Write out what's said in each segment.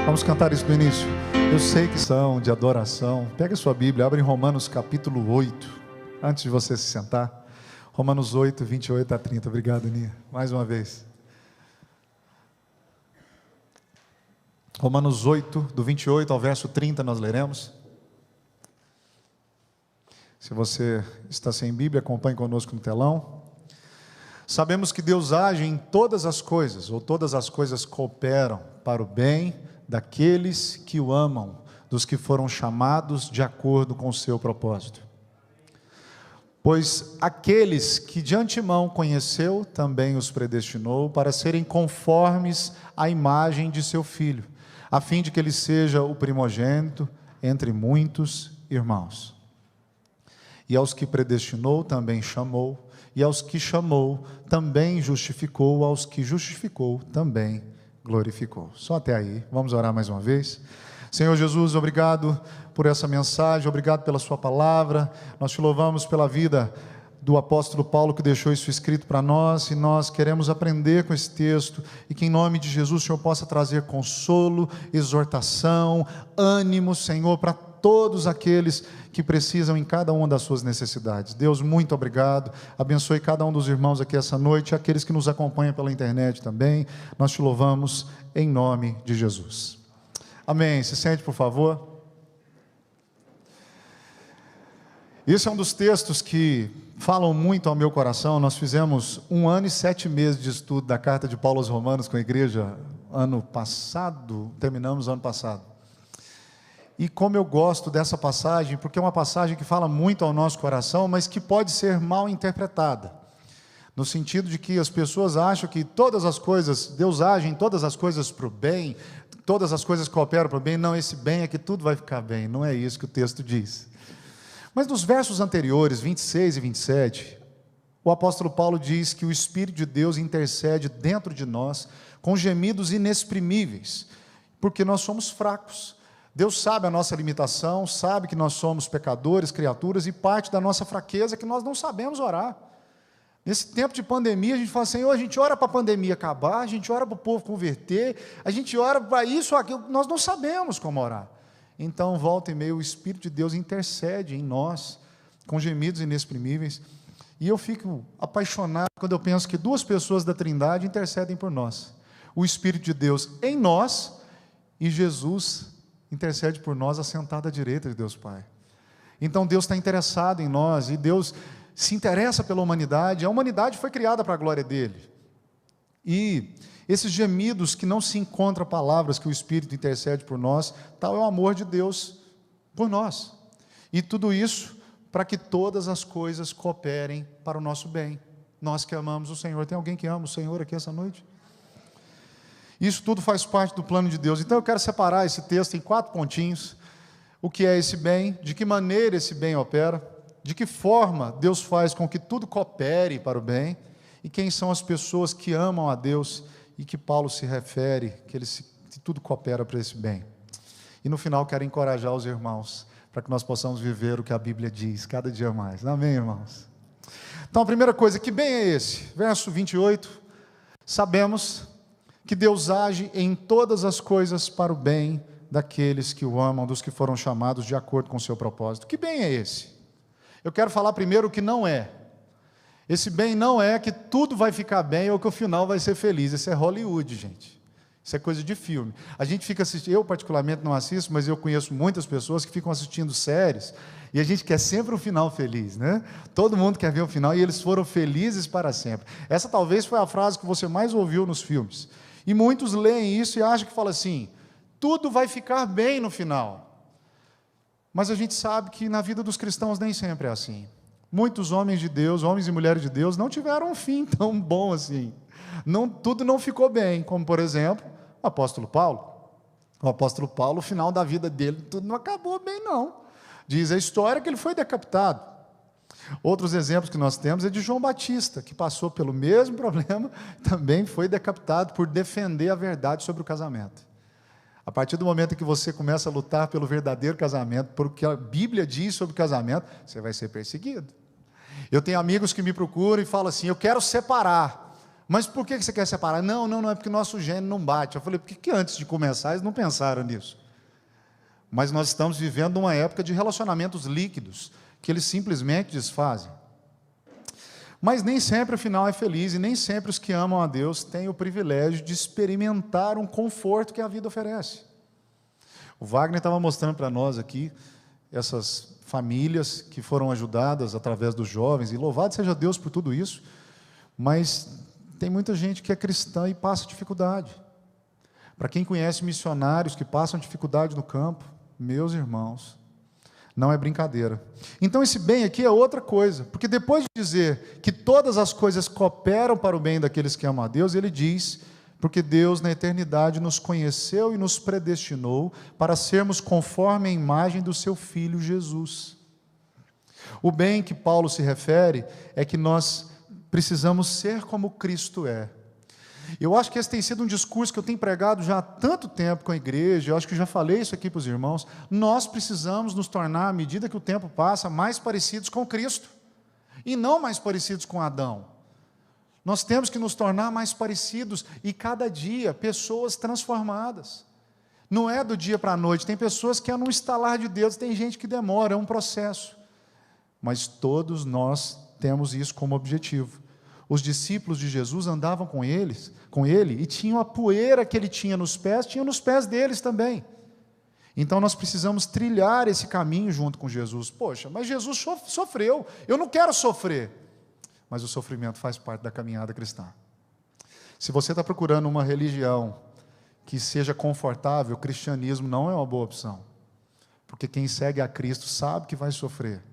Vamos cantar isso no início. Eu sei que são de adoração. Pega a sua Bíblia, abre em Romanos capítulo 8, antes de você se sentar. Romanos 8, 28 a 30. Obrigado, Aninha. Mais uma vez. Romanos 8, do 28 ao verso 30, nós leremos. Se você está sem Bíblia, acompanhe conosco no telão. Sabemos que Deus age em todas as coisas, ou todas as coisas cooperam para o bem daqueles que o amam, dos que foram chamados de acordo com o seu propósito. Pois aqueles que de antemão conheceu, também os predestinou para serem conformes à imagem de seu Filho, a fim de que ele seja o primogênito entre muitos irmãos. E aos que predestinou, também chamou, e aos que chamou, também justificou, aos que justificou, também glorificou. Só até aí, vamos orar mais uma vez. Senhor Jesus, obrigado por essa mensagem, obrigado pela sua palavra, nós te louvamos pela vida do apóstolo Paulo que deixou isso escrito para nós, e nós queremos aprender com esse texto, e que em nome de Jesus o Senhor possa trazer consolo, exortação, ânimo, Senhor, para todos aqueles que precisam em cada uma das suas necessidades. Deus, muito obrigado, abençoe cada um dos irmãos aqui essa noite, e aqueles que nos acompanham pela internet também, nós te louvamos em nome de Jesus. Amém. Se sente, por favor. Esse é um dos textos que falam muito ao meu coração. Nós fizemos 1 ano e 7 meses de estudo da carta de Paulo aos Romanos com a igreja ano passado, terminamos ano passado. E como eu gosto dessa passagem, porque é uma passagem que fala muito ao nosso coração, mas que pode ser mal interpretada, no sentido de que as pessoas acham que todas as coisas, Deus age em todas as coisas para o bem, todas as coisas cooperam para o bem. Não, esse bem é que tudo vai ficar bem, não é isso que o texto diz. Mas nos versos anteriores, 26 e 27, o apóstolo Paulo diz que o Espírito de Deus intercede dentro de nós com gemidos inexprimíveis, porque nós somos fracos. Deus sabe a nossa limitação, sabe que nós somos pecadores, criaturas, e parte da nossa fraqueza é que nós não sabemos orar. Nesse tempo de pandemia, a gente fala, Senhor, a gente ora para a pandemia acabar, a gente ora para o povo converter, a gente ora para isso, aquilo, nós não sabemos como orar. Então, volta e meia, o Espírito de Deus intercede em nós, com gemidos inexprimíveis, e eu fico apaixonado quando eu penso que duas pessoas da Trindade intercedem por nós. O Espírito de Deus em nós, e Jesus intercede por nós assentado à direita de Deus Pai. Então Deus está interessado em nós, e Deus se interessa pela humanidade. A humanidade foi criada para a glória dele, e esses gemidos que não se encontram palavras que o Espírito intercede por nós, tal é o amor de Deus por nós, e tudo isso para que todas as coisas cooperem para o nosso bem, nós que amamos o Senhor. Tem alguém que ama o Senhor aqui essa noite? Isso tudo faz parte do plano de Deus. Então eu quero separar esse texto em 4 pontinhos. O que é esse bem, de que maneira esse bem opera, de que forma Deus faz com que tudo coopere para o bem, e quem são as pessoas que amam a Deus e que Paulo se refere, que tudo coopera para esse bem. E no final quero encorajar os irmãos, para que nós possamos viver o que a Bíblia diz, cada dia mais. Amém, irmãos? Então a primeira coisa, que bem é esse? Verso 28, sabemos que Deus age em todas as coisas para o bem daqueles que o amam, dos que foram chamados de acordo com o seu propósito. Que bem é esse? Eu quero falar primeiro o que não é. Esse bem não é que tudo vai ficar bem ou que o final vai ser feliz. Isso é Hollywood, gente. Isso é coisa de filme. A gente fica assistindo, eu particularmente não assisto, mas eu conheço muitas pessoas que ficam assistindo séries, e a gente quer sempre um final feliz, né? Todo mundo quer ver o final, e eles foram felizes para sempre. Essa talvez foi a frase que você mais ouviu nos filmes. E muitos leem isso e acham que fala assim, tudo vai ficar bem no final. Mas a gente sabe que na vida dos cristãos nem sempre é assim. Muitos homens de Deus, homens e mulheres de Deus, não tiveram um fim tão bom assim. Tudo não ficou bem, como por exemplo, o apóstolo Paulo. O apóstolo Paulo, o final da vida dele, tudo não acabou bem não. Diz a história que ele foi decapitado. Outros exemplos que nós temos é de João Batista, que passou pelo mesmo problema, também foi decapitado por defender a verdade sobre o casamento. A partir do momento em que você começa a lutar pelo verdadeiro casamento, por o que a Bíblia diz sobre o casamento, você vai ser perseguido. Eu tenho amigos que me procuram e falam assim, eu quero separar, Mas por que você quer separar? Não, é porque nosso gênio não bate. Eu falei, por que antes de começar eles não pensaram nisso? Mas nós estamos vivendo uma época de relacionamentos líquidos, que eles simplesmente desfazem. Mas nem sempre o final é feliz, e nem sempre os que amam a Deus têm o privilégio de experimentar um conforto que a vida oferece. O Wagner estava mostrando para nós aqui, essas famílias que foram ajudadas através dos jovens, e louvado seja Deus por tudo isso, mas tem muita gente que é cristã e passa dificuldade. Para quem conhece missionários que passam dificuldade no campo, meus irmãos, não é brincadeira. Então esse bem aqui é outra coisa, porque depois de dizer que todas as coisas cooperam para o bem daqueles que amam a Deus, ele diz, porque Deus na eternidade nos conheceu e nos predestinou para sermos conforme a imagem do seu Filho Jesus. O bem que Paulo se refere é que nós precisamos ser como Cristo é. Eu acho que esse tem sido um discurso que eu tenho pregado já há tanto tempo com a igreja, eu acho que já falei isso aqui para os irmãos. Nós precisamos nos tornar, à medida que o tempo passa, mais parecidos com Cristo, e não mais parecidos com Adão. Nós temos que nos tornar mais parecidos, e cada dia, pessoas transformadas. Não é do dia para a noite, tem pessoas que é num estalar de dedos, tem gente que demora, é um processo. Mas todos nós temos isso como objetivo. Os discípulos de Jesus andavam com ele, e tinham a poeira que ele tinha nos pés deles também. Então nós precisamos trilhar esse caminho junto com Jesus. Poxa, mas Jesus sofreu, eu não quero sofrer. Mas o sofrimento faz parte da caminhada cristã. Se você está procurando uma religião que seja confortável, o cristianismo não é uma boa opção. Porque quem segue a Cristo sabe que vai sofrer.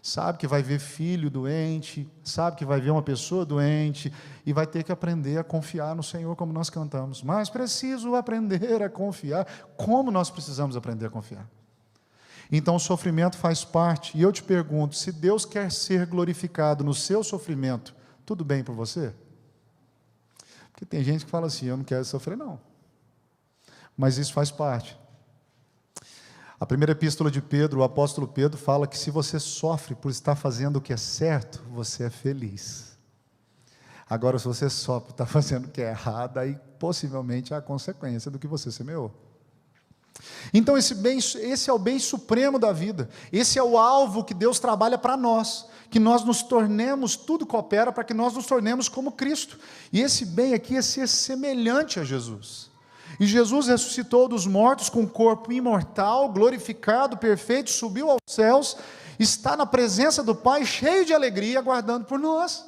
Sabe que vai ver filho doente, sabe que vai ver uma pessoa doente, e vai ter que aprender a confiar no Senhor, como nós cantamos. Mas preciso aprender a confiar. Como nós precisamos aprender a confiar? Então o sofrimento faz parte, e eu te pergunto, se Deus quer ser glorificado no seu sofrimento, tudo bem para você? Porque tem gente que fala assim, eu não quero sofrer não. Mas isso faz parte. A primeira epístola de Pedro, o apóstolo Pedro fala que se você sofre por estar fazendo o que é certo, você é feliz. Agora, se você sofre por estar fazendo o que é errado, aí possivelmente é a consequência do que você semeou. Então esse é o bem supremo da vida, esse é o alvo que Deus trabalha para nós, que nós nos tornemos, tudo coopera para que nós nos tornemos como Cristo, e esse bem aqui é ser semelhante a Jesus. E Jesus ressuscitou dos mortos com um corpo imortal, glorificado, perfeito, subiu aos céus, está na presença do Pai, cheio de alegria, aguardando por nós.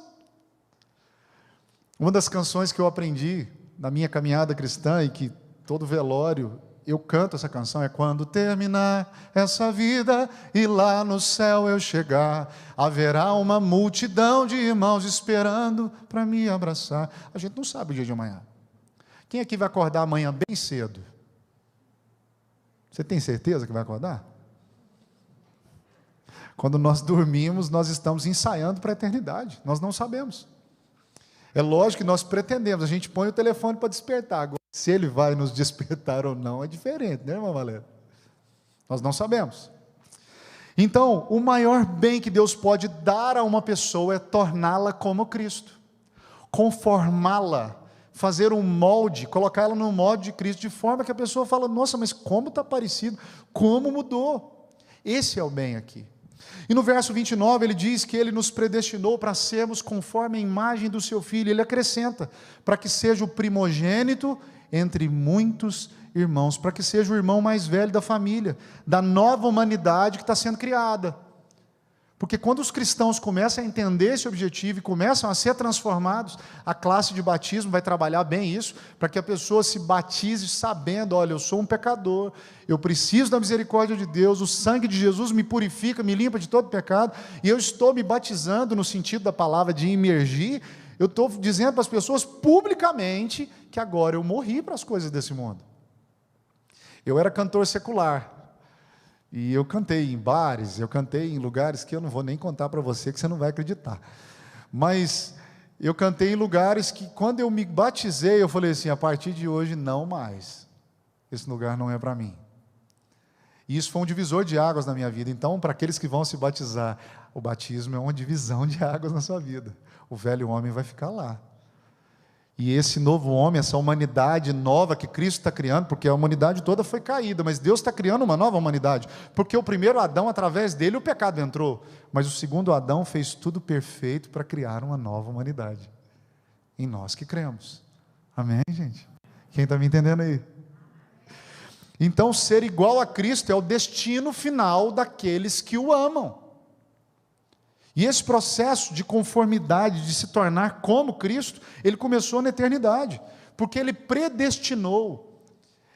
Uma das canções que eu aprendi na minha caminhada cristã, e que todo velório eu canto essa canção, é quando terminar essa vida e lá no céu eu chegar, haverá uma multidão de irmãos esperando para me abraçar. A gente não sabe o dia de amanhã. Quem aqui vai acordar amanhã bem cedo? Você tem certeza que vai acordar? Quando nós dormimos, nós estamos ensaiando para a eternidade. Nós não sabemos. É lógico que nós pretendemos, a gente põe o telefone para despertar. Agora, se ele vai nos despertar ou não, é diferente, né, irmã Valéria? Nós não sabemos. Então, o maior bem que Deus pode dar a uma pessoa é torná-la como Cristo. Conformá-la. Fazer um molde, colocar ela no molde de Cristo, de forma que a pessoa fala, nossa, mas como está parecido, como mudou. Esse é o bem aqui. E no verso 29 ele diz que ele nos predestinou para sermos conforme a imagem do seu Filho. Ele acrescenta, para que seja o primogênito entre muitos irmãos, para que seja o irmão mais velho da família, da nova humanidade que está sendo criada. Porque quando os cristãos começam a entender esse objetivo e começam a ser transformados, a classe de batismo vai trabalhar bem isso, para que a pessoa se batize sabendo, olha, eu sou um pecador, eu preciso da misericórdia de Deus, o sangue de Jesus me purifica, me limpa de todo pecado, e eu estou me batizando no sentido da palavra de imergir, eu estou dizendo para as pessoas publicamente que agora eu morri para as coisas desse mundo. Eu era cantor secular, e eu cantei em bares, eu cantei em lugares que eu não vou nem contar para você, que você não vai acreditar. Mas eu cantei em lugares que, quando eu me batizei, eu falei assim, a partir de hoje, não mais. Esse lugar não é para mim. E isso foi um divisor de águas na minha vida. Então, para aqueles que vão se batizar, o batismo é uma divisão de águas na sua vida. O velho homem vai ficar lá. E esse novo homem, essa humanidade nova que Cristo está criando, porque a humanidade toda foi caída, mas Deus está criando uma nova humanidade, porque o primeiro Adão, através dele, o pecado entrou, mas o segundo Adão fez tudo perfeito para criar uma nova humanidade, em nós que cremos. Amém, gente? Quem está me entendendo aí? Então, ser igual a Cristo é o destino final daqueles que o amam. E esse processo de conformidade, de se tornar como Cristo, ele começou na eternidade, porque ele predestinou.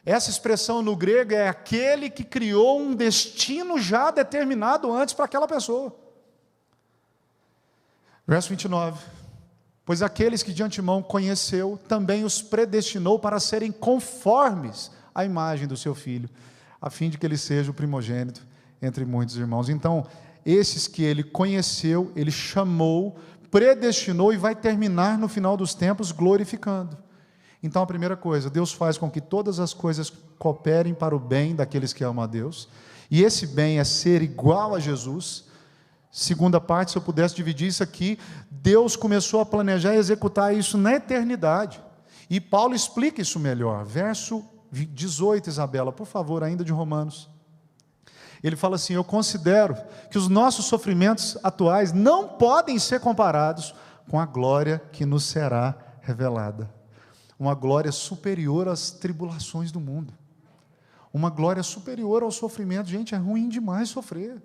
Essa expressão no grego é aquele que criou um destino já determinado antes para aquela pessoa. Verso 29. Pois aqueles que de antemão conheceu, também os predestinou para serem conformes à imagem do seu Filho, a fim de que ele seja o primogênito entre muitos irmãos. Então, esses que ele conheceu, ele chamou, predestinou e vai terminar no final dos tempos glorificando. Então a primeira coisa, Deus faz com que todas as coisas cooperem para o bem daqueles que amam a Deus, e esse bem é ser igual a Jesus. Segunda parte, se eu pudesse dividir isso aqui, Deus começou a planejar e executar isso na eternidade, e Paulo explica isso melhor, verso 18, Isabela, por favor, ainda de Romanos. Ele fala assim: eu considero que os nossos sofrimentos atuais não podem ser comparados com a glória que nos será revelada. Uma glória superior às tribulações do mundo. Uma glória superior ao sofrimento. Gente, é ruim demais sofrer.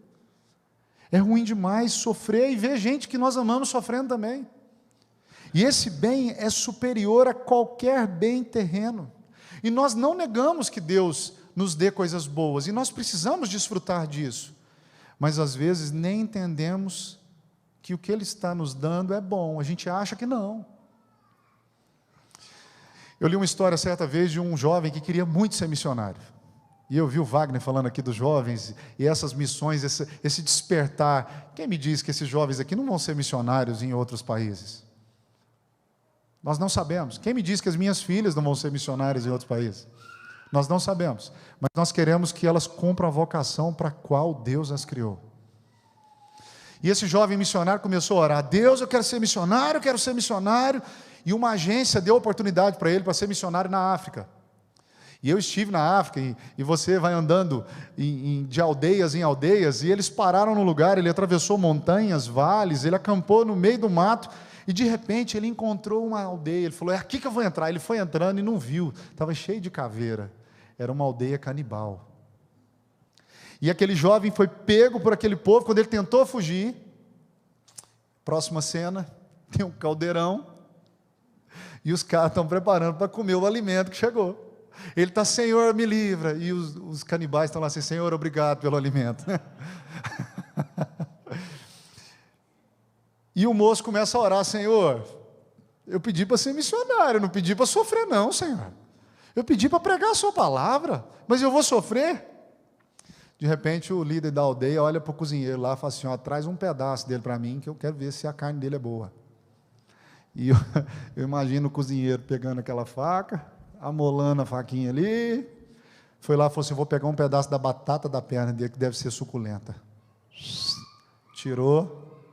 É ruim demais sofrer e ver gente que nós amamos sofrendo também. E esse bem é superior a qualquer bem terreno. E nós não negamos que Deus nos dê coisas boas, e nós precisamos desfrutar disso, mas às vezes nem entendemos que o que Ele está nos dando é bom, a gente acha que não. Eu li uma história certa vez de um jovem que queria muito ser missionário, e eu vi o Wagner falando aqui dos jovens, e essas missões, esse despertar. Quem me diz que esses jovens aqui não vão ser missionários em outros países? Nós não sabemos. Quem me diz que as minhas filhas não vão ser missionárias em outros países? Nós não sabemos, mas nós queremos que elas cumpram a vocação para a qual Deus as criou. E esse jovem missionário começou a orar: Deus, eu quero ser missionário, e uma agência deu oportunidade para ele para ser missionário na África. E eu estive na África, e você vai andando de aldeias em aldeias, e eles pararam no lugar, ele atravessou montanhas, vales, ele acampou no meio do mato, e de repente ele encontrou uma aldeia, ele falou: é aqui que eu vou entrar. Ele foi entrando e não viu, estava cheio de caveira, era uma aldeia canibal. E aquele jovem foi pego por aquele povo. Quando ele tentou fugir, próxima cena, tem um caldeirão, e os caras estão preparando para comer o alimento que chegou. Ele está: Senhor, me livra, e os canibais estão lá assim: Senhor, obrigado pelo alimento. E o moço começa a orar: Senhor, eu pedi para ser missionário, não pedi para sofrer não, Senhor. Eu pedi para pregar a sua palavra, mas eu vou sofrer? De repente o líder da aldeia olha para o cozinheiro lá e fala assim: ó, traz um pedaço dele para mim, que eu quero ver se a carne dele é boa. E eu imagino o cozinheiro pegando aquela faca, amolando a faquinha ali, foi lá e falou assim: vou pegar um pedaço da batata da perna dele, que deve ser suculenta. Tirou,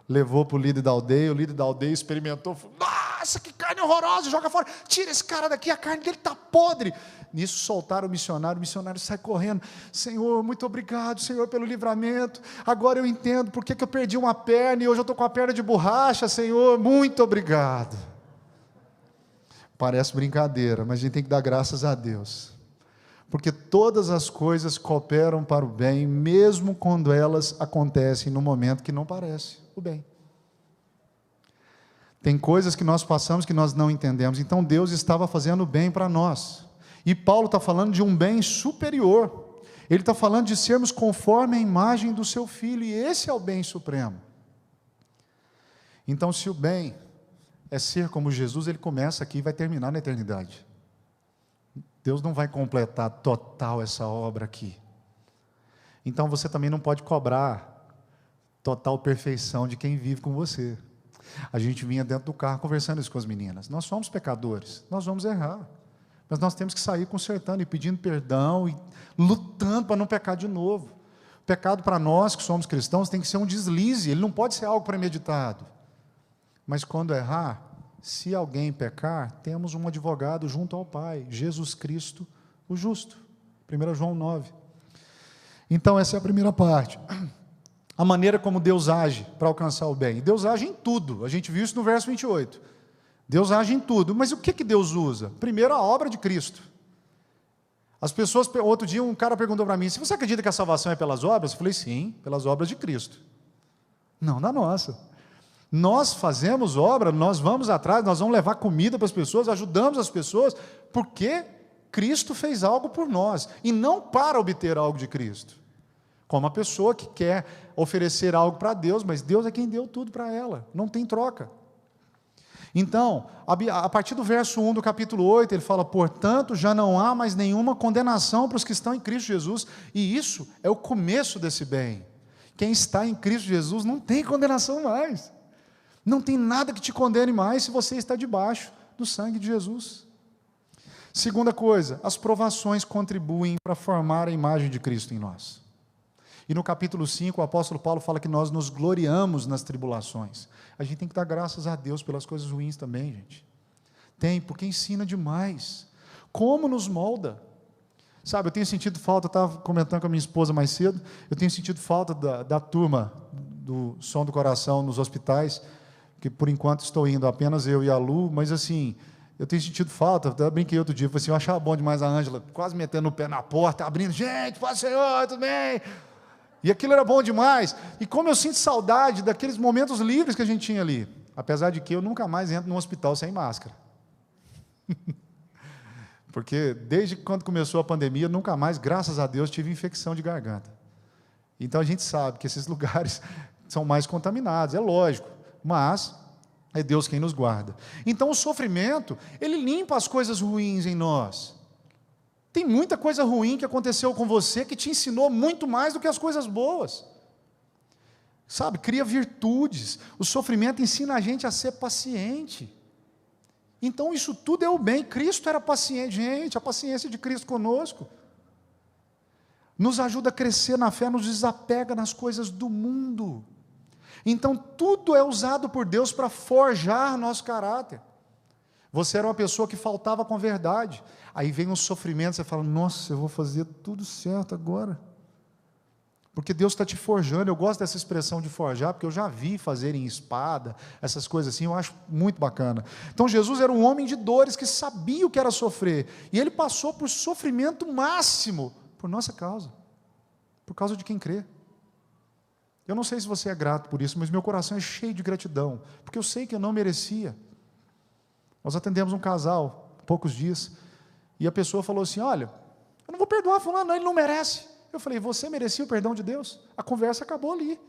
levou para o líder da aldeia, o líder da aldeia experimentou, falou: nossa, que carne horrorosa, joga fora, tira esse cara daqui, a carne dele está podre. Nisso soltaram o missionário sai correndo: Senhor, muito obrigado, Senhor, pelo livramento, agora eu entendo porque que eu perdi uma perna, e hoje eu estou com a perna de borracha, Senhor, muito obrigado. Parece brincadeira, mas a gente tem que dar graças a Deus, porque todas as coisas cooperam para o bem, mesmo quando elas acontecem no momento que não parece o bem. Tem coisas que nós passamos que nós não entendemos. Então Deus estava fazendo bem para nós, e Paulo está falando de um bem superior. Ele está falando de sermos conforme a imagem do seu Filho, e esse é o bem supremo. Então, se o bem é ser como Jesus, ele começa aqui e vai terminar na eternidade. Deus não vai completar total essa obra aqui. Então você também não pode cobrar total perfeição de quem vive com você. A gente vinha dentro do carro conversando isso com as meninas. Nós somos pecadores, nós vamos errar, mas nós temos que sair consertando e pedindo perdão e lutando para não pecar de novo. O pecado para nós que somos cristãos tem que ser um deslize, ele não pode ser algo premeditado. Mas quando errar, Se alguém pecar, temos um advogado junto ao Pai, Jesus Cristo, o justo. 1 João 9. Então, essa é a primeira parte. A maneira como Deus age para alcançar o bem. Deus age em tudo. A gente viu isso no verso 28. Deus age em tudo. Mas o que Deus usa? Primeiro, a obra de Cristo. As pessoas, outro dia um cara perguntou para mim, se você acredita que a salvação é pelas obras? Eu falei, sim, pelas obras de Cristo. Não na nossa. Nós fazemos obra, nós vamos atrás, nós vamos levar comida para as pessoas, ajudamos as pessoas, porque Cristo fez algo por nós, e não para obter algo de Cristo. Como a pessoa que quer oferecer algo para Deus, mas Deus é quem deu tudo para ela, não tem troca. Então, a partir do verso 1 do capítulo 8, ele fala, portanto, já não há mais nenhuma condenação para os que estão em Cristo Jesus, e isso é o começo desse bem. Quem está em Cristo Jesus não tem condenação mais. Não tem nada que te condene mais se você está debaixo do sangue de Jesus. Segunda coisa, as provações contribuem para formar a imagem de Cristo em nós. E no capítulo 5, o apóstolo Paulo fala que nós nos gloriamos nas tribulações. A gente tem que dar graças a Deus pelas coisas ruins também, gente. Tem, porque ensina demais. Como nos molda. Sabe, eu tenho sentido falta, eu estava comentando com a minha esposa mais cedo, eu tenho sentido falta da turma do Som do Coração nos hospitais, que por enquanto estou indo apenas eu e a Lu, mas assim, eu tenho sentido falta, até brinquei outro dia, falei assim, eu achava bom demais a Ângela, quase metendo o pé na porta, abrindo, gente, paz do Senhor, tudo bem? E aquilo era bom demais, e como eu sinto saudade daqueles momentos livres que a gente tinha ali, apesar de que eu nunca mais entro num hospital sem máscara. Porque desde quando começou a pandemia, nunca mais, graças a Deus, tive infecção de garganta. Então a gente sabe que esses lugares são mais contaminados, é lógico, mas é Deus quem nos guarda. Então o sofrimento, ele limpa as coisas ruins em nós. Tem muita coisa ruim que aconteceu com você que te ensinou muito mais do que as coisas boas. Sabe, cria virtudes. O sofrimento ensina a gente a ser paciente. Então isso tudo é o bem. Cristo era paciente, gente, a paciência de Cristo conosco nos ajuda a crescer na fé, nos desapega nas coisas do mundo. Então tudo é usado por Deus para forjar nosso caráter. Você era uma pessoa que faltava com verdade, aí vem um sofrimento, você fala, nossa, eu vou fazer tudo certo agora, porque Deus está te forjando. Eu gosto dessa expressão de forjar, porque eu já vi fazer em espada, essas coisas assim, eu acho muito bacana. Então Jesus era um homem de dores, que sabia o que era sofrer, e ele passou por sofrimento máximo, por nossa causa, por causa de quem crê. Eu não sei se você é grato por isso, mas meu coração é cheio de gratidão, porque eu sei que eu não merecia. Nós atendemos um casal, há poucos dias, e a pessoa falou assim, olha, eu não vou perdoar fulano, não, ele não merece. Eu falei, você merecia o perdão de Deus? A conversa acabou ali.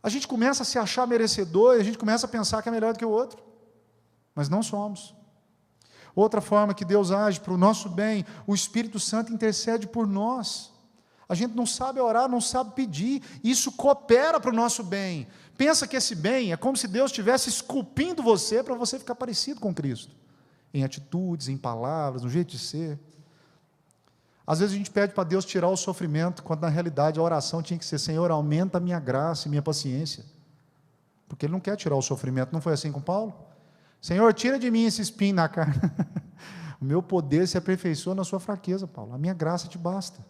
A gente começa a se achar merecedor, e a gente começa a pensar que é melhor do que o outro, mas não somos. Outra forma que Deus age para o nosso bem, o Espírito Santo intercede por nós. A gente não sabe orar, não sabe pedir, isso coopera para o nosso bem. Pensa que esse bem é como se Deus estivesse esculpindo você para você ficar parecido com Cristo, em atitudes, em palavras, no jeito de ser. Às vezes a gente pede para Deus tirar o sofrimento, quando na realidade a oração tinha que ser, Senhor, aumenta a minha graça e minha paciência, porque Ele não quer tirar o sofrimento. Não foi assim com Paulo? Senhor, tira de mim esse espinho na carne. O meu poder se aperfeiçoa na sua fraqueza, Paulo, a minha graça te basta.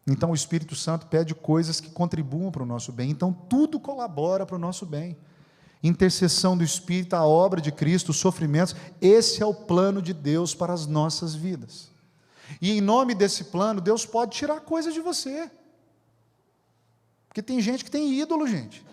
Então o Espírito Santo pede coisas que contribuam para o nosso bem. Então tudo colabora para o nosso bem. Intercessão do Espírito, a obra de Cristo, os sofrimentos, esse é o plano de Deus para as nossas vidas. E em nome desse plano, Deus pode tirar coisas de você. Porque tem gente que tem ídolo, gente.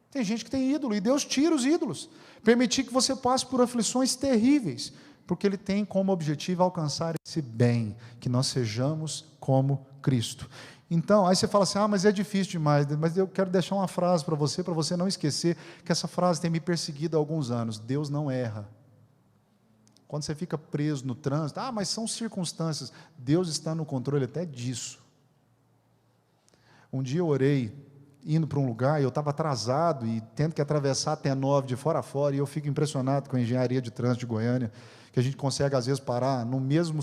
Tem gente que tem ídolo, e Deus tira os ídolos. Permitir que você passe por aflições terríveis, porque Ele tem como objetivo alcançar esse bem, que nós sejamos como Cristo. Então, aí você fala assim, mas é difícil demais, mas eu quero deixar uma frase para você não esquecer, que essa frase tem me perseguido há alguns anos: Deus não erra. Quando você fica preso no trânsito, mas são circunstâncias, Deus está no controle até disso. Um dia eu orei, indo para um lugar, e eu estava atrasado, e tendo que atravessar até 9 de fora a fora, e eu fico impressionado com a engenharia de trânsito de Goiânia, que a gente consegue às vezes parar no mesmo,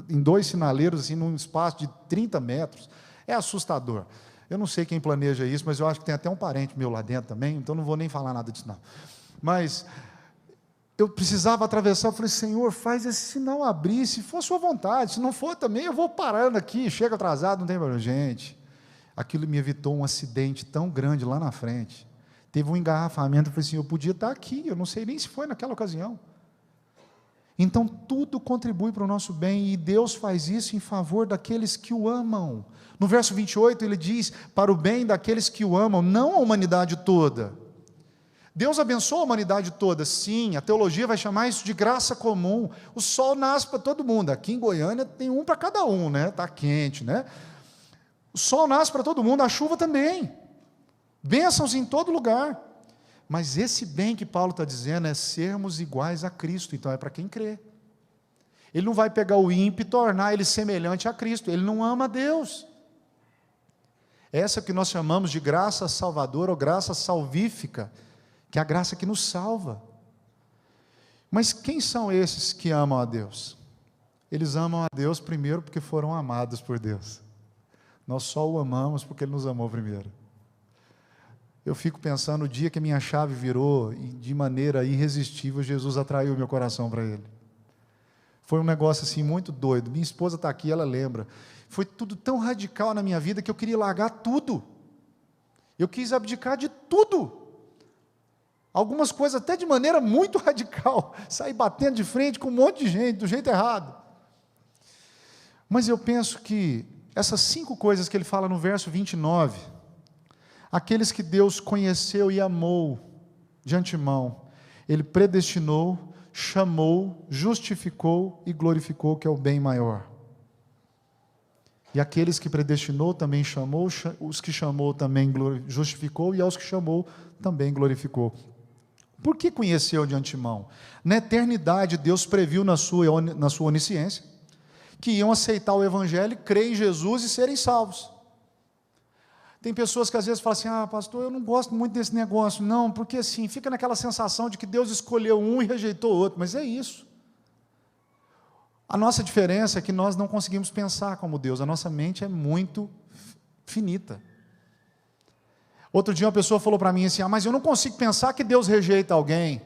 em 2 sinaleiros, assim, num espaço de 30 metros, é assustador. Eu não sei quem planeja isso, mas eu acho que tem até um parente meu lá dentro também, então não vou nem falar nada disso não. Mas eu precisava atravessar, eu falei, Senhor, faz esse sinal abrir, se for sua vontade, se não for também, eu vou parando aqui, chego atrasado, não tem problema. Gente, aquilo me evitou um acidente tão grande lá na frente. Teve um engarrafamento, eu falei assim, eu podia estar aqui, eu não sei nem se foi naquela ocasião. Então, tudo contribui para o nosso bem, e Deus faz isso em favor daqueles que o amam. No verso 28, ele diz, para o bem daqueles que o amam, não a humanidade toda. Deus abençoa a humanidade toda, sim, a teologia vai chamar isso de graça comum. O sol nasce para todo mundo, aqui em Goiânia tem um para cada um, né? Está quente, né? O sol nasce para todo mundo, a chuva também. Bênçãos em todo lugar. Mas esse bem que Paulo está dizendo é sermos iguais a Cristo, então é para quem crê. Ele não vai pegar o ímpio e tornar ele semelhante a Cristo, ele não ama a Deus. Essa que nós chamamos de graça salvadora ou graça salvífica, que é a graça que nos salva. Mas quem são esses que amam a Deus? Eles amam a Deus primeiro porque foram amados por Deus. Nós só o amamos porque Ele nos amou primeiro. Eu fico pensando, o dia que a minha chave virou, e de maneira irresistível, Jesus atraiu meu coração para Ele. Foi um negócio assim muito doido. Minha esposa está aqui, ela lembra. Foi tudo tão radical na minha vida que eu queria largar tudo. Eu quis abdicar de tudo. Algumas coisas até de maneira muito radical, sair batendo de frente com um monte de gente, do jeito errado. Mas eu penso que essas 5 coisas que ele fala no verso 29, aqueles que Deus conheceu e amou de antemão, Ele predestinou, chamou, justificou e glorificou, que é o bem maior. E aqueles que predestinou também chamou, os que chamou também justificou, e aos que chamou também glorificou. Por que conheceu de antemão? Na eternidade, Deus previu na sua onisciência que iam aceitar o Evangelho, crer em Jesus e serem salvos. Tem pessoas que às vezes falam assim, pastor, eu não gosto muito desse negócio, não, porque assim, fica naquela sensação de que Deus escolheu um e rejeitou o outro, mas é isso. A nossa diferença é que nós não conseguimos pensar como Deus, a nossa mente é muito finita. Outro dia uma pessoa falou para mim assim, mas eu não consigo pensar que Deus rejeita alguém.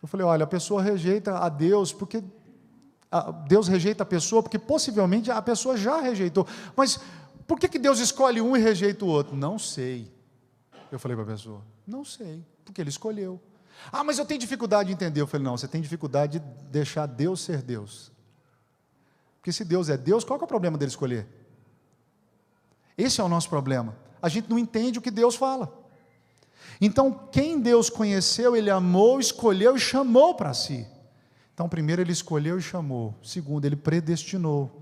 Eu falei, olha, a pessoa rejeita a Deus, porque Deus rejeita a pessoa, porque possivelmente a pessoa já rejeitou. Mas por que Deus escolhe um e rejeita o outro? Não sei. Eu falei para a pessoa, não sei, porque Ele escolheu. Mas eu tenho dificuldade de entender. Eu falei, não, você tem dificuldade de deixar Deus ser Deus. Porque se Deus é Deus, qual que é o problema dele escolher? Esse é o nosso problema. A gente não entende o que Deus fala. Então, quem Deus conheceu, Ele amou, escolheu e chamou para si. Então, primeiro Ele escolheu e chamou. Segundo, Ele predestinou.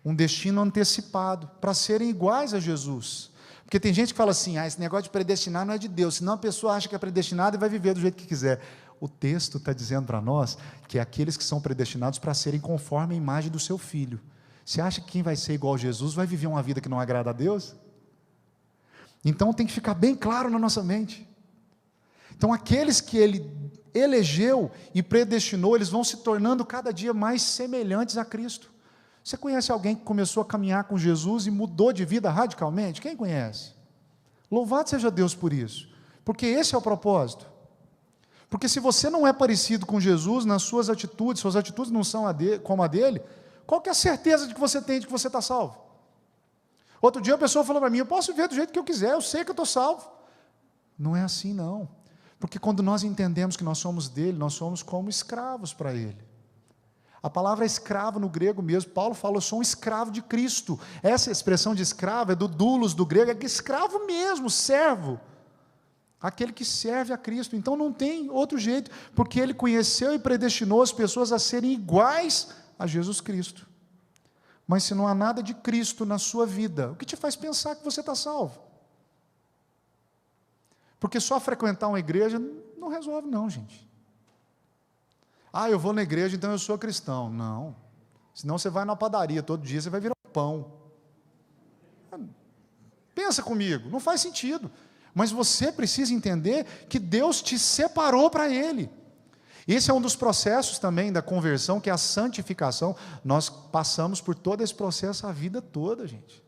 Um destino antecipado, para serem iguais a Jesus. Porque tem gente que fala assim, esse negócio de predestinar não é de Deus, senão a pessoa acha que é predestinada e vai viver do jeito que quiser. O texto está dizendo para nós que é aqueles que são predestinados para serem conforme a imagem do seu Filho. Você acha que quem vai ser igual a Jesus vai viver uma vida que não agrada a Deus? Então tem que ficar bem claro na nossa mente. Então aqueles que Ele elegeu e predestinou, eles vão se tornando cada dia mais semelhantes a Cristo. Você conhece alguém que começou a caminhar com Jesus e mudou de vida radicalmente? Quem conhece? Louvado seja Deus por isso, porque esse é o propósito. Porque se você não é parecido com Jesus nas suas atitudes não são como a dele, qual que é a certeza de que você tem de que você está salvo? Outro dia a pessoa falou para mim, eu posso viver do jeito que eu quiser, eu sei que eu estou salvo. Não é assim não, porque quando nós entendemos que nós somos dele, nós somos como escravos para ele. A palavra escravo no grego mesmo, Paulo fala, eu sou um escravo de Cristo. Essa expressão de escravo é do doulos do grego, é escravo mesmo, servo. Aquele que serve a Cristo. Então não tem outro jeito, porque Ele conheceu e predestinou as pessoas a serem iguais a Jesus Cristo. Mas se não há nada de Cristo na sua vida, o que te faz pensar que você está salvo? Porque só frequentar uma igreja não resolve não, gente. Eu vou na igreja, então eu sou cristão. Não. Senão você vai na padaria todo dia, você vai virar um pão. Pensa comigo, não faz sentido. Mas você precisa entender que Deus te separou para Ele. Esse é um dos processos também da conversão, que é a santificação. Nós passamos por todo esse processo a vida toda, gente.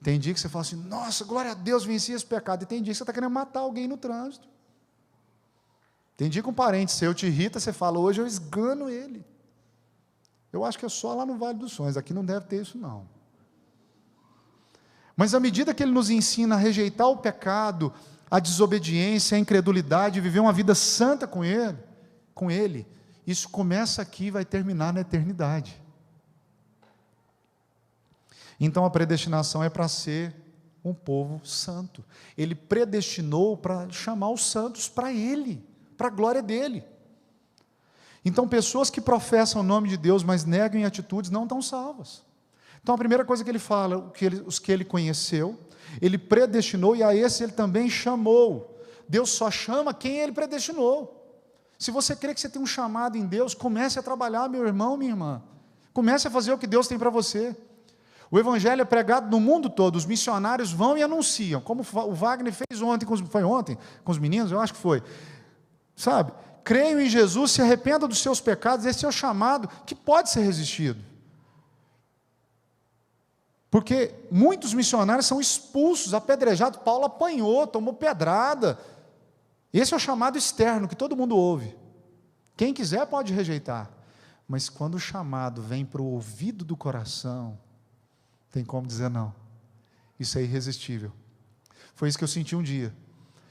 Tem dia que você fala assim, nossa, glória a Deus, venci esse pecado. E tem dia que você está querendo matar alguém no trânsito. Tem dia que um parente seu te irrita, você fala, hoje eu esgano ele. Eu acho que é só lá no Vale dos Sonhos, aqui não deve ter isso não. Mas à medida que ele nos ensina a rejeitar o pecado, a desobediência, a incredulidade, viver uma vida santa com ele, isso começa aqui e vai terminar na eternidade. Então a predestinação é para ser um povo santo. Ele predestinou para chamar os santos para ele, para a glória dele. Então pessoas que professam o nome de Deus, mas negam em atitudes, não estão salvas. Então a primeira coisa que ele fala, os que ele conheceu, ele predestinou e a esse ele também chamou. Deus só chama quem ele predestinou. Se você crê que você tem um chamado em Deus, comece a trabalhar, meu irmão, minha irmã. Comece a fazer o que Deus tem para você. O evangelho é pregado no mundo todo, os missionários vão e anunciam, como o Wagner fez ontem, foi ontem com os meninos, eu acho que foi. Sabe, creiam em Jesus, se arrependam dos seus pecados, esse é o chamado que pode ser resistido. Porque muitos missionários são expulsos, apedrejados, Paulo apanhou, tomou pedrada. Esse é o chamado externo, que todo mundo ouve. Quem quiser pode rejeitar. Mas quando o chamado vem para o ouvido do coração, tem como dizer não. Isso é irresistível. Foi isso que eu senti um dia.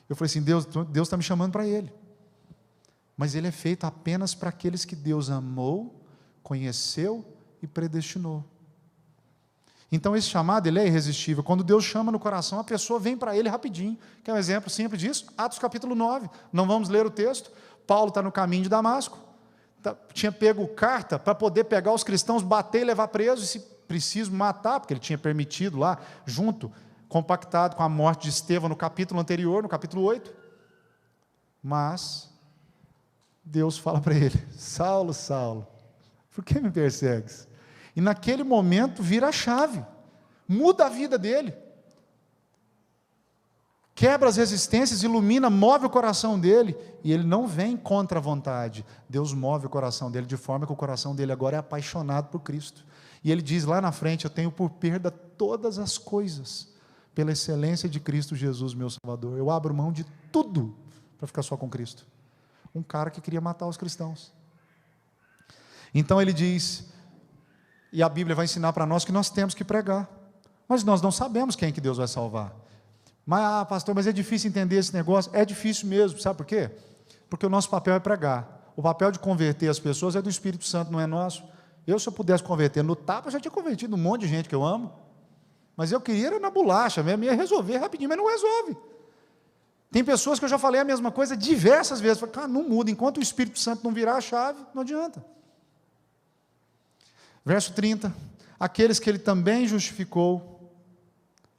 Eu falei assim, Deus está me chamando para Ele. Mas Ele é feito apenas para aqueles que Deus amou, conheceu e predestinou. Então esse chamado, ele é irresistível. Quando Deus chama no coração, a pessoa vem para Ele rapidinho. Quer um exemplo simples disso? Atos capítulo 9. Não vamos ler o texto. Paulo está no caminho de Damasco. Tinha pego carta para poder pegar os cristãos, bater e levar presos, e se preciso matar, porque ele tinha permitido lá, junto, compactado com a morte de Estevão no capítulo anterior, no capítulo 8. Mas Deus fala para ele, Saulo, Saulo, por que me persegues? E naquele momento vira a chave, muda a vida dele, quebra as resistências, ilumina, move o coração dele, e ele não vem contra a vontade, Deus move o coração dele, de forma que o coração dele agora é apaixonado por Cristo, e ele diz lá na frente, eu tenho por perda todas as coisas, pela excelência de Cristo Jesus, meu Salvador, eu abro mão de tudo, para ficar só com Cristo. Um cara que queria matar os cristãos. Então ele diz, e a Bíblia vai ensinar para nós que nós temos que pregar, mas nós não sabemos quem que Deus vai salvar. Mas, pastor, mas é difícil entender esse negócio. É difícil mesmo, sabe por quê? Porque o nosso papel é pregar. O papel de converter as pessoas é do Espírito Santo, não é nosso. Se eu pudesse converter no tapa, eu já tinha convertido um monte de gente que eu amo. Mas eu queria ir na bolacha mesmo, ia resolver rapidinho, mas não resolve. Tem pessoas que eu já falei a mesma coisa diversas vezes. Falei, cara, não muda, enquanto o Espírito Santo não virar a chave, não adianta. Verso 30, aqueles que ele também justificou,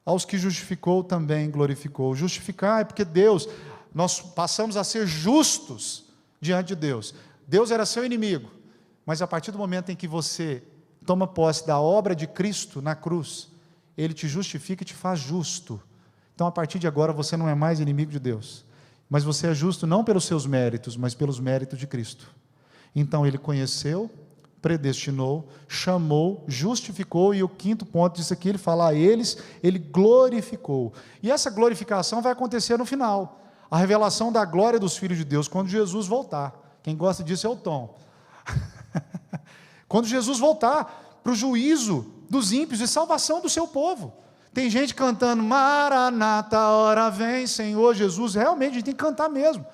aos que justificou também glorificou. Justificar é porque Deus, nós passamos a ser justos diante de Deus. Deus era seu inimigo, mas a partir do momento em que você toma posse da obra de Cristo na cruz, Ele te justifica e te faz justo. Então a partir de agora você não é mais inimigo de Deus, mas você é justo não pelos seus méritos, mas pelos méritos de Cristo. Então Ele conheceu, predestinou, chamou, justificou, e o quinto ponto disso aqui, ele fala a eles, ele glorificou. E essa glorificação vai acontecer no final, a revelação da glória dos filhos de Deus, quando Jesus voltar. Quem gosta disso é o Tom. Quando Jesus voltar para o juízo dos ímpios e salvação do seu povo. Tem gente cantando, Maranata, hora vem, Senhor Jesus. Realmente, a gente tem que cantar mesmo.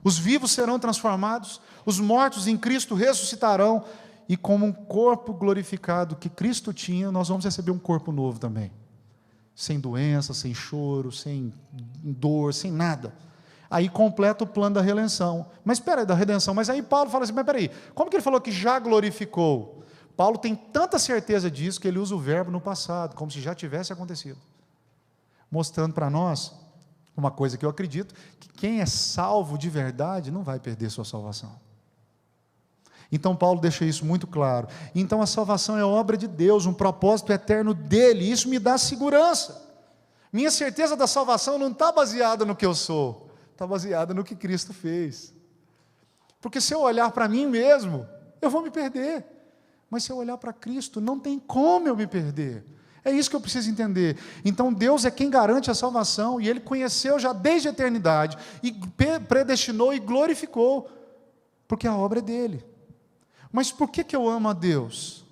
Os vivos serão transformados, os mortos em Cristo ressuscitarão, e como um corpo glorificado que Cristo tinha, nós vamos receber um corpo novo também. Sem doença, sem choro, sem dor, sem nada. Aí completa o plano da redenção. Mas espera aí, da redenção. Mas aí Paulo fala assim, mas espera aí, como que ele falou que já glorificou? Paulo tem tanta certeza disso que ele usa o verbo no passado, como se já tivesse acontecido. Mostrando para nós uma coisa que eu acredito, que quem é salvo de verdade não vai perder sua salvação. Então Paulo deixa isso muito claro. Então a salvação é obra de Deus, um propósito eterno dele, isso me dá segurança. Minha certeza da salvação não está baseada no que eu sou, está baseada no que Cristo fez. Porque se eu olhar para mim mesmo, eu vou me perder. Mas se eu olhar para Cristo, não tem como eu me perder. É isso que eu preciso entender. Então Deus é quem garante a salvação, e Ele conheceu já desde a eternidade, e predestinou e glorificou, porque a obra é dEle. Mas por que eu amo a Deus?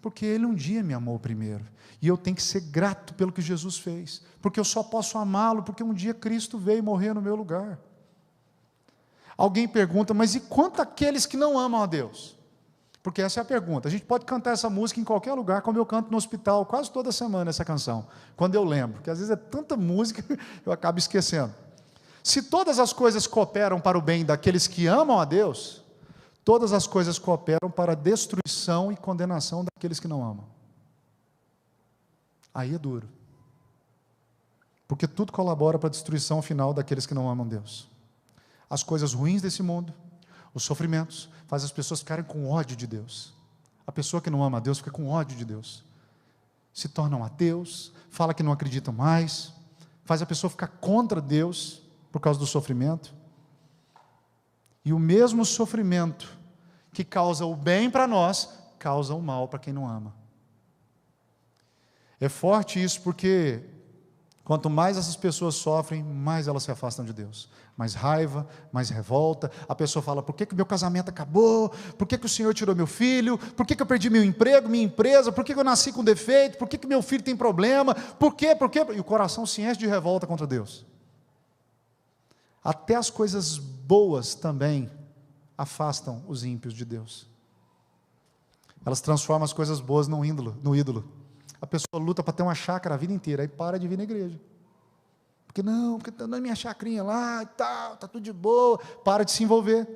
Porque Ele um dia me amou primeiro, e eu tenho que ser grato pelo que Jesus fez, porque eu só posso amá-lo porque um dia Cristo veio morrer no meu lugar. Alguém pergunta, mas e quanto aqueles que não amam a Deus? Porque essa é a pergunta. A gente pode cantar essa música em qualquer lugar, como eu canto no hospital quase toda semana essa canção, quando eu lembro, porque às vezes é tanta música, eu acabo esquecendo. Se todas as coisas cooperam para o bem daqueles que amam a Deus, todas as coisas cooperam para a destruição e condenação daqueles que não amam. Aí é duro. Porque tudo colabora para a destruição final daqueles que não amam Deus. As coisas ruins desse mundo, os sofrimentos, faz as pessoas ficarem com ódio de Deus. A pessoa que não ama a Deus fica com ódio de Deus. Se tornam ateus, fala que não acreditam mais, faz a pessoa ficar contra Deus por causa do sofrimento. E o mesmo sofrimento que causa o bem para nós, causa o mal para quem não ama. É forte isso porque quanto mais essas pessoas sofrem, mais elas se afastam de Deus. Mais raiva, mais revolta. A pessoa fala, por que meu casamento acabou? Por que o Senhor tirou meu filho? Por que eu perdi meu emprego, minha empresa? Por que eu nasci com defeito? Por que meu filho tem problema? Por quê? Por quê? E o coração se enche de revolta contra Deus. Até as coisas boas também afastam os ímpios de Deus. Elas transformam as coisas boas no ídolo. A pessoa luta para ter uma chácara a vida inteira, aí para de vir na igreja. Porque está na minha chacrinha lá e tal, está tudo de boa, para de se envolver.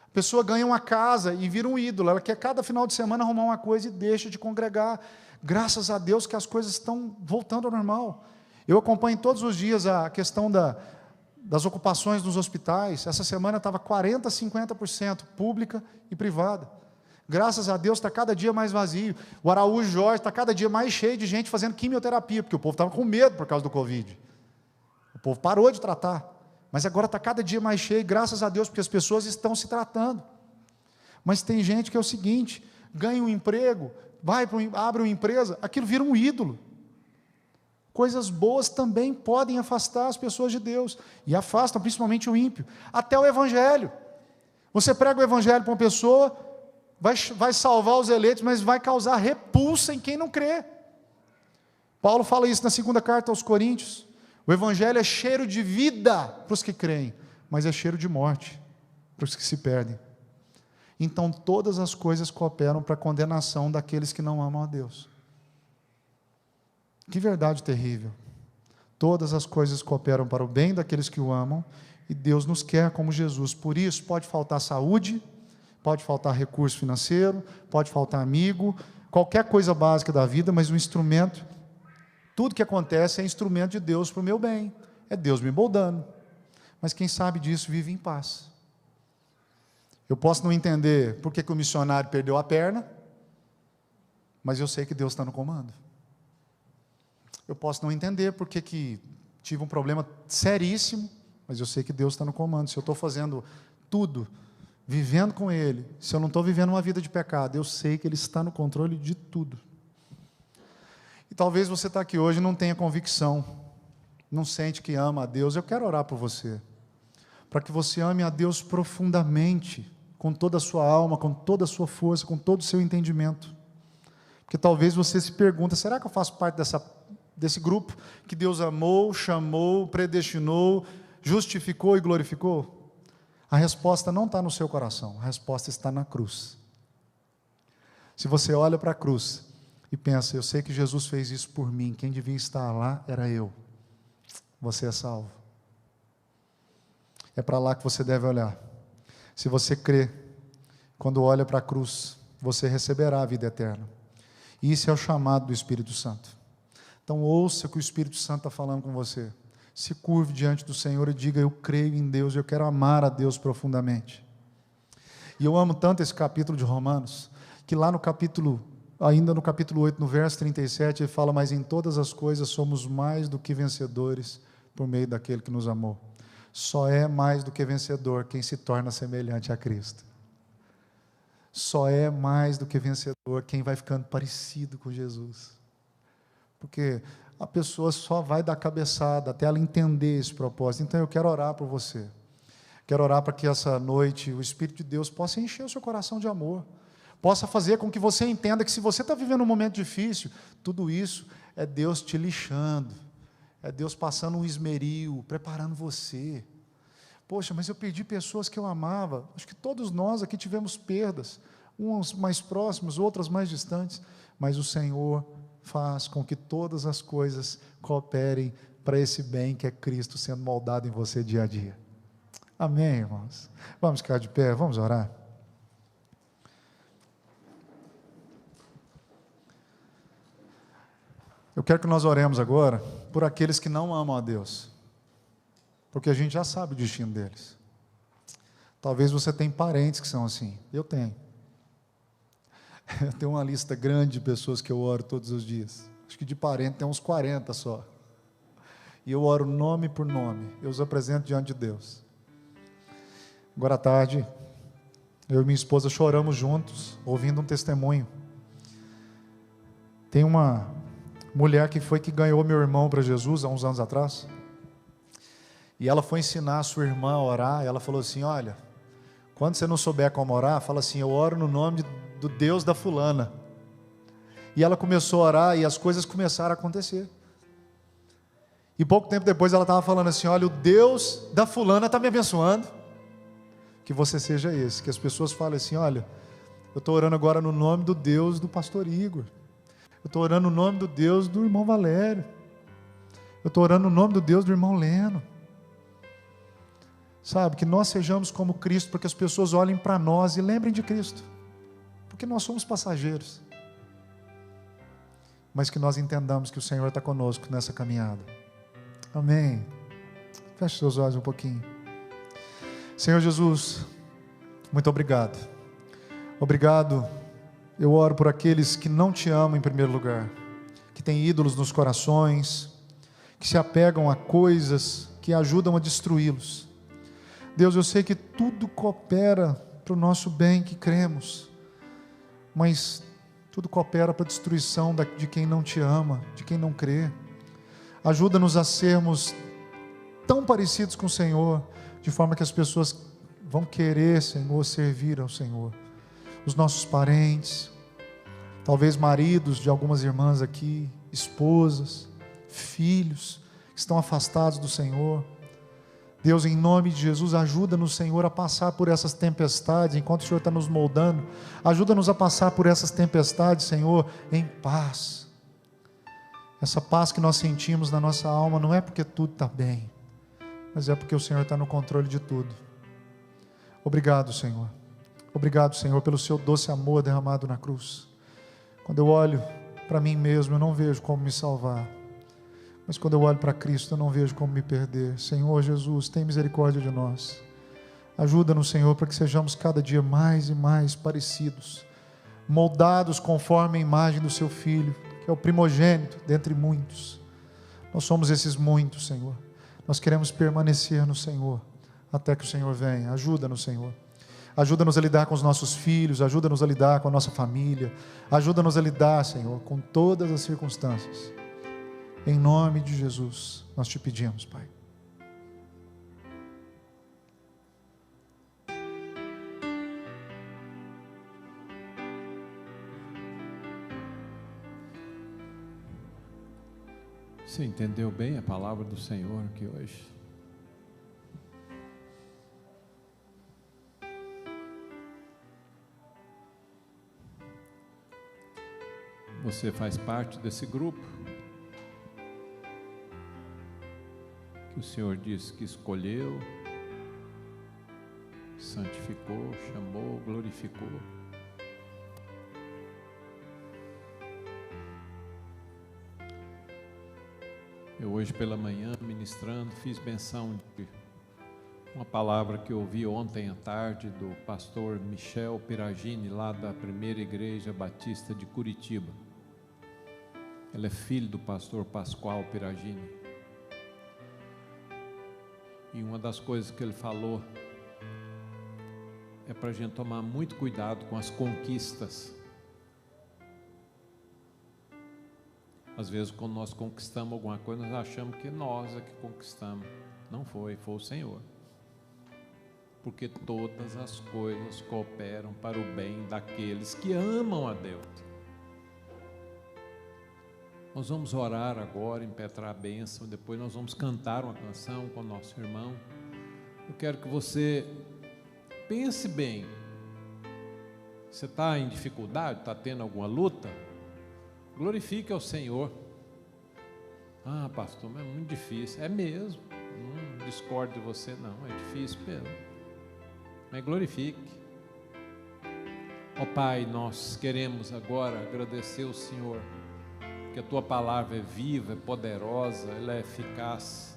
A pessoa ganha uma casa e vira um ídolo, ela quer cada final de semana arrumar uma coisa e deixa de congregar. Graças a Deus que as coisas estão voltando ao normal. Eu acompanho todos os dias a questão das ocupações nos hospitais. Essa semana estava 40%, 50% pública e privada. Graças a Deus está cada dia mais vazio. O Araújo Jorge está cada dia mais cheio de gente fazendo quimioterapia, porque o povo estava com medo por causa do Covid. O povo parou de tratar, mas agora está cada dia mais cheio, graças a Deus, porque as pessoas estão se tratando. Mas tem gente que é o seguinte, ganha um emprego, abre uma empresa, aquilo vira um ídolo. Coisas boas também podem afastar as pessoas de Deus, e afastam principalmente o ímpio, até o Evangelho. Você prega o Evangelho para uma pessoa, vai salvar os eleitos, mas vai causar repulsa em quem não crê. Paulo fala isso na segunda carta aos Coríntios. O Evangelho é cheiro de vida para os que creem, mas é cheiro de morte para os que se perdem. Então todas as coisas cooperam para a condenação daqueles que não amam a Deus. Que verdade terrível. Todas as coisas cooperam para o bem daqueles que o amam, e Deus nos quer como Jesus. Por isso pode faltar saúde, pode faltar recurso financeiro, pode faltar amigo, qualquer coisa básica da vida, mas o instrumento, tudo que acontece é instrumento de Deus para o meu bem, é Deus me moldando, mas quem sabe disso vive em paz. Eu posso não entender por que o missionário perdeu a perna, mas eu sei que Deus está no comando. Eu posso não entender por que tive um problema seríssimo, mas eu sei que Deus está no comando. Se eu estou fazendo tudo, vivendo com Ele, se eu não estou vivendo uma vida de pecado, eu sei que Ele está no controle de tudo. E talvez você está aqui hoje e não tenha convicção, não sente que ama a Deus. Eu quero orar por você, para que você ame a Deus profundamente, com toda a sua alma, com toda a sua força, com todo o seu entendimento. Porque talvez você se pergunte, será que eu faço parte desse grupo que Deus amou, chamou, predestinou, justificou e glorificou? A resposta não está no seu coração, a resposta está na cruz. Se você olha para a cruz e pensa, eu sei que Jesus fez isso por mim, quem devia estar lá era eu. Você é salvo. É para lá que você deve olhar. Se você crê, quando olha para a cruz, você receberá a vida eterna. E isso é o chamado do Espírito Santo. Então ouça o que o Espírito Santo está falando com você. Se curve diante do Senhor e diga, eu creio em Deus, eu quero amar a Deus profundamente. E eu amo tanto esse capítulo de Romanos, que lá ainda no capítulo 8, no verso 37, ele fala, mas em todas as coisas somos mais do que vencedores por meio daquele que nos amou. Só é mais do que vencedor quem se torna semelhante a Cristo. Só é mais do que vencedor quem vai ficando parecido com Jesus. porque a pessoa só vai dar cabeçada até ela entender esse propósito. Então eu quero orar por você. Quero orar para que essa noite o Espírito de Deus possa encher o seu coração de amor, possa fazer com que você entenda que se você está vivendo um momento difícil, tudo isso é Deus te lixando, é Deus passando um esmeril, preparando você. Poxa, mas eu perdi pessoas que eu amava. Acho que todos nós aqui tivemos perdas, uns mais próximos, outras mais distantes, mas o Senhor faz com que todas as coisas cooperem para esse bem que é Cristo sendo moldado em você dia a dia. Amém, irmãos? Vamos ficar de pé, vamos orar. Eu quero que nós oremos agora por aqueles que não amam a Deus, porque a gente já sabe o destino deles. Talvez você tenha parentes que são assim, eu tenho. Eu tenho uma lista grande de pessoas que eu oro todos os dias. Acho que de parente tem uns 40 só. E eu oro nome por nome, eu os apresento diante de Deus. Agora à tarde, eu e minha esposa choramos juntos, ouvindo um testemunho. Tem uma mulher que ganhou meu irmão para Jesus há uns anos atrás. E ela foi ensinar a sua irmã a orar. Ela falou assim: olha, quando você não souber como orar, fala assim: eu oro no nome do Deus da fulana. E ela começou a orar e as coisas começaram a acontecer. E pouco tempo depois ela estava falando assim: olha, o Deus da fulana está me abençoando. Que você seja esse, que as pessoas falem assim: olha, eu estou orando agora no nome do Deus do pastor Igor, eu estou orando no nome do Deus do irmão Valério, eu estou orando no nome do Deus do irmão Leno. Sabe, que nós sejamos como Cristo, para que as pessoas olhem para nós e lembrem de Cristo, porque nós somos passageiros, mas que nós entendamos que o Senhor está conosco nessa caminhada. Amém. Feche seus olhos um pouquinho. Senhor Jesus, muito obrigado. Obrigado, eu oro por aqueles que não te amam em primeiro lugar, que têm ídolos nos corações, que se apegam a coisas que ajudam a destruí-los. Deus, eu sei que tudo coopera para o nosso bem que cremos, mas tudo coopera para a destruição de quem não te ama, de quem não crê. Ajuda-nos a sermos tão parecidos com o Senhor, de forma que as pessoas vão querer, Senhor, servir ao Senhor. Os nossos parentes, talvez maridos de algumas irmãs aqui, esposas, filhos, que estão afastados do Senhor. Deus, em nome de Jesus, ajuda-nos, Senhor, a passar por essas tempestades, enquanto o Senhor está nos moldando. Ajuda-nos a passar por essas tempestades, Senhor, em paz. Essa paz que nós sentimos na nossa alma não é porque tudo está bem, mas é porque o Senhor está no controle de tudo. Obrigado, Senhor. Obrigado, Senhor, pelo seu doce amor derramado na cruz. Quando eu olho para mim mesmo, eu não vejo como me salvar, mas quando eu olho para Cristo, eu não vejo como me perder. Senhor Jesus, tem misericórdia de nós. Ajuda-nos, Senhor, para que sejamos cada dia mais e mais parecidos, moldados conforme a imagem do seu Filho, que é o primogênito dentre muitos. Nós somos esses muitos, Senhor. Nós queremos permanecer no Senhor, até que o Senhor venha. Ajuda-nos, Senhor. Ajuda-nos a lidar com os nossos filhos, ajuda-nos a lidar com a nossa família, ajuda-nos a lidar, Senhor, com todas as circunstâncias. Em nome de Jesus, nós te pedimos, Pai. Você entendeu bem a palavra do Senhor aqui hoje? Você faz parte desse grupo que o Senhor disse que escolheu, santificou, chamou, glorificou. Eu hoje pela manhã, ministrando, fiz menção de uma palavra que eu ouvi ontem à tarde do pastor Michel Peragini, lá da Primeira Igreja Batista de Curitiba. Ele é filho do pastor Pascoal Peragini. E uma das coisas que ele falou é para a gente tomar muito cuidado com as conquistas. Às vezes, quando nós conquistamos alguma coisa, nós achamos que nós é que conquistamos. Não foi, foi o Senhor. Porque todas as coisas cooperam para o bem daqueles que amam a Deus. Nós vamos orar agora, impetrar a bênção, depois nós vamos cantar uma canção com o nosso irmão. Eu quero que você pense bem. Você está em dificuldade, está tendo alguma luta? Glorifique ao Senhor. Ah, pastor, mas é muito difícil. É mesmo, não discordo de você não, é difícil mesmo. Mas glorifique. Ó Pai, nós queremos agora agradecer ao Senhor, que a Tua palavra é viva, é poderosa, ela é eficaz.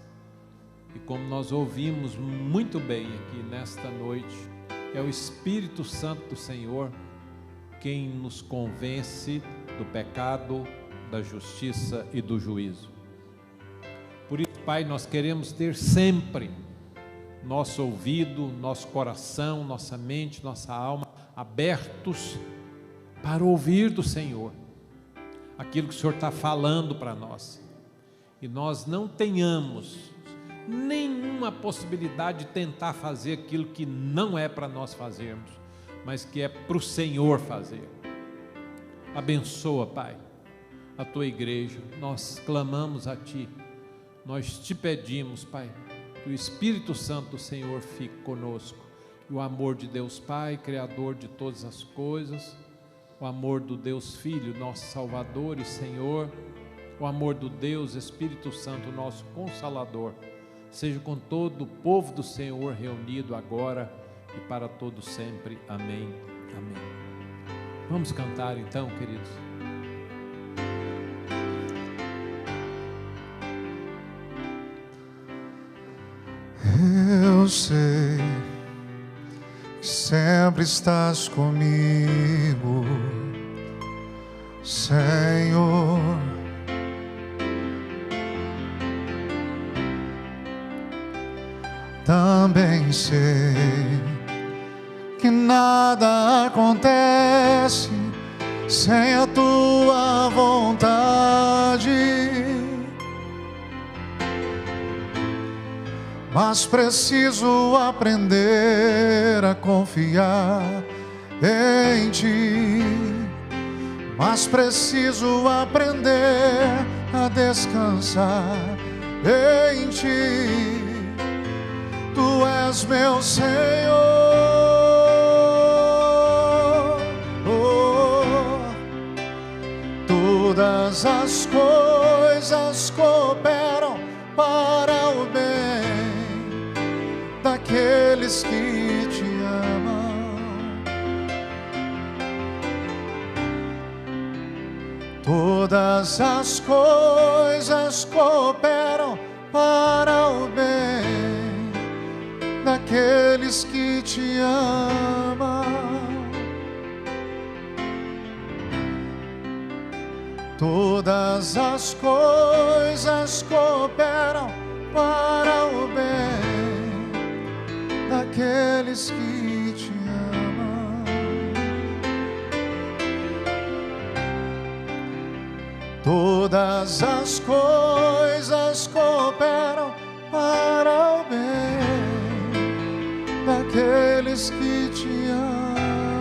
E como nós ouvimos muito bem aqui nesta noite, é o Espírito Santo do Senhor quem nos convence do pecado, da justiça e do juízo. Por isso, Pai, nós queremos ter sempre nosso ouvido, nosso coração, nossa mente, nossa alma abertos para ouvir do Senhor aquilo que o Senhor está falando para nós, e nós não tenhamos nenhuma possibilidade de tentar fazer aquilo que não é para nós fazermos, mas que é para o Senhor fazer. Abençoa, Pai, a Tua igreja. Nós clamamos a Ti, nós Te pedimos, Pai, que o Espírito Santo do Senhor fique conosco, e o amor de Deus Pai, Criador de todas as coisas, o amor do Deus Filho, nosso Salvador e Senhor, o amor do Deus Espírito Santo, nosso Consolador, seja com todo o povo do Senhor reunido agora e para todo sempre. Amém. Amém. Vamos cantar então, queridos. Eu sei que sempre estás comigo, Senhor. Também sei que nada acontece sem a Tua vontade, mas preciso aprender a confiar em Ti, mas preciso aprender a descansar em Ti. Tu és meu Senhor, todas as coisas cooperam para o bem daqueles que Te amam. Todas as coisas cooperam para o bem daqueles que Te amam. Todas as coisas cooperam para o bem daqueles que Te amam. Todas as coisas cooperam para o bem daqueles que Te amam.